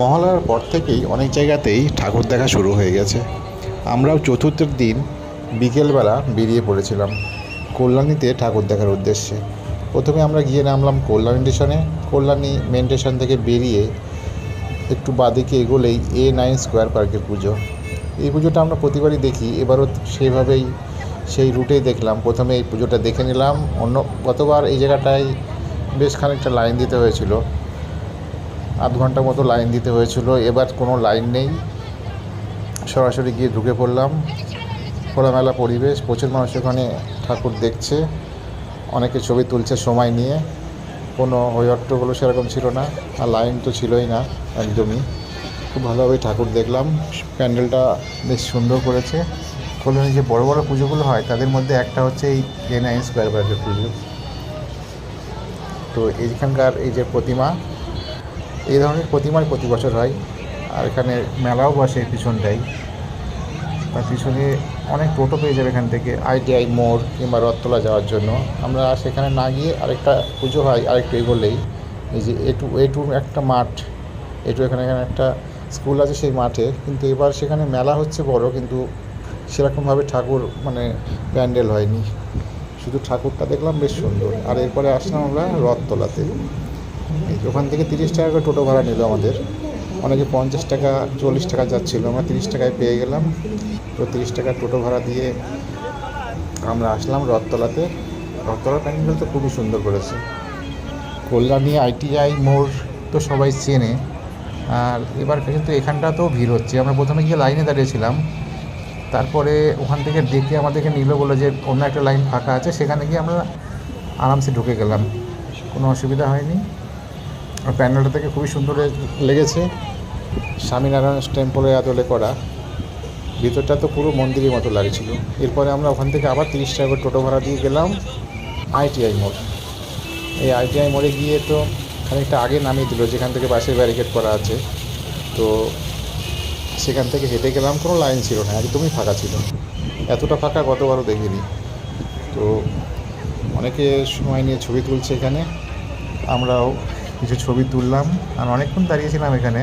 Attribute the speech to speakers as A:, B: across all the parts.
A: মহালয়ার পর থেকেই অনেক জায়গাতেই ঠাকুর দেখা শুরু হয়ে গেছে। আমরাও চতুর্থের দিন বিকেলবেলা বেরিয়ে পড়েছিলাম কল্যাণীতে ঠাকুর দেখার উদ্দেশ্যে। প্রথমে আমরা গিয়ে নামলাম কল্যাণী স্টেশনে। কল্যাণী মেন স্টেশন থেকে বেরিয়ে একটু বাঁদিকে এগোলেই A9 স্কোয়ার পার্কের পুজো। এই পুজোটা আমরা প্রতিবারই দেখি, এবারও সেইভাবেই সেই রুটেই দেখলাম। প্রথমে এই পুজোটা দেখে নিলাম। গতবার এই জায়গাটায় বেশ খানিকটা লাইন দিতে হয়েছিল, আধ ঘন্টা মতো লাইন দিতে হয়েছিল। এবার কোনো লাইন নেই, সরাসরি গিয়ে ঢুকে পড়লাম। খোলামেলা পরিবেশ, প্রচুর মানুষ ওখানে ঠাকুর দেখছে, অনেকে ছবি তুলছে সময় নিয়ে। কোনো হইহট্টগোলও সেরকম ছিল না, আর লাইন তো ছিলই না একদমই। খুব ভালোভাবেই ঠাকুর দেখলাম। প্যান্ডেলটা বেশ সুন্দর করেছে। কল্যাণী যে বড় বড় পুজোগুলো হয় তাদের মধ্যে একটা হচ্ছে এই A9 স্কোয়ার পার্কের পুজো। তো এইখানকার এই যে প্রতিমা, এই ধরনের প্রতিমাই প্রতি বছর হয়। আর এখানে মেলাও বসে পিছনটাই। তার পিছনে অনেক টোটো পেয়ে যাবে এখান থেকে ITI মোড় কিংবা রথতলা যাওয়ার জন্য। আমরা সেখানে না গিয়ে আরেকটা পুজো হয় আরেকটু এগোলেই, এই যে A2 একটা মাঠ, এখানে একটা স্কুল আছে সেই মাঠে। কিন্তু এবার সেখানে মেলা হচ্ছে বড়, কিন্তু সেরকমভাবে ঠাকুর প্যান্ডেল হয়নি, শুধু ঠাকুরটা দেখলাম বেশ সুন্দর। আর এরপরে আসলাম আমরা রথতলাতে। ওখান থেকে 30 টাকা করে টোটো ভাড়া নিল আমাদের। অনেকে 50 টাকা 40 টাকা যাচ্ছিলো, আমরা 30 টাকায় পেয়ে গেলাম। তো 30 টাকা টোটো ভাড়া দিয়ে আমরা আসলাম রথতলাতে। রথতলার প্যান্ডেল তো খুবই সুন্দর করেছে। কল্যাণী ITI মোড় তো সবাই চেনে। আর এবার কিন্তু এখানটাতেও ভিড় হচ্ছে। আমরা প্রথমে গিয়ে লাইনে দাঁড়িয়েছিলাম, তারপরে ওখান থেকে ডেকে আমাদেরকে নিল, বলে যে অন্য একটা লাইন ফাঁকা আছে, সেখানে গিয়ে আমরা আরামসে ঢুকে গেলাম, কোনো অসুবিধা হয়নি। আর প্যান্ডেলটা থেকে খুবই সুন্দর লেগেছে। স্বামীনারায়ণ টেম্পলের আদলে করা, ভিতরটা তো পুরো মন্দিরের মতো লাগছিল। এরপরে আমরা ওখান থেকে আবার 30 টাকা করে টোটো ভাড়া দিয়ে গেলাম ITI মোড়। এই ITI মোড়ে গিয়ে তো খানিকটা আগে নামিয়ে দিল, যেখান থেকে বাসের ব্যারিকেড করা আছে। তো সেখান থেকে হেঁটে গেলাম, কোনো লাইন ছিল না, একদমই ফাঁকা ছিল। এতটা ফাঁকা গতবারও দেখিনি। তো অনেকে সময় নিয়ে ছবি তুলছে এখানে, আমরাও কিছু ছবি তুললাম। আর অনেকক্ষণ দাঁড়িয়েছিলাম এখানে।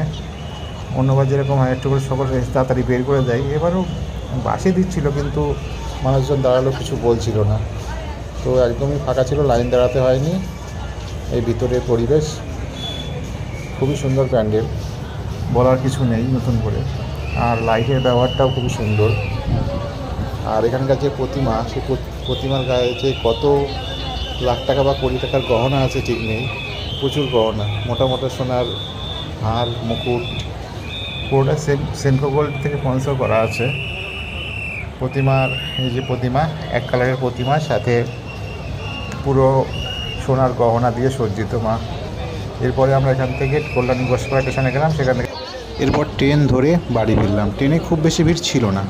A: অন্যবার যেরকম হয় একটু করে সকল তাড়াতাড়ি বের করে দেয়, এবারও বাসে দিচ্ছিল, কিন্তু মানুষজন দাঁড়ালো, কিছু বলছিল না। তো একদমই ফাঁকা ছিল, লাইন দাঁড়াতে হয়নি। এই ভিতরের পরিবেশ খুবই সুন্দর, প্যান্ডেল বলার কিছু নেই নতুন করে। আর লাইটের ব্যবহারটাও খুবই সুন্দর। আর এখানকার যে প্রতিমা, সেই প্রতিমার গায়ে যে কত লাখ টাকা বা কোটি টাকার গহনা আছে ঠিক নেই, প্রচুর গহনা, মোটা মোটা সোনার হার, মুকুট, পুরোটা সেনকো গোল্ড থেকে স্পন্সর করা আছে। প্রতিমার এই যে প্রতিমা, এক কালারের প্রতিমার সাথে পুরো সোনার গহনা দিয়ে সজ্জিত মা। এরপরে আমরা এখান থেকে কল্যাণী বসপাড়া স্টেশনে গেলাম, সেখান থেকে এরপর ট্রেন ধরে বাড়ি ফিরলাম। ট্রেনে খুব বেশি ভিড় ছিল না।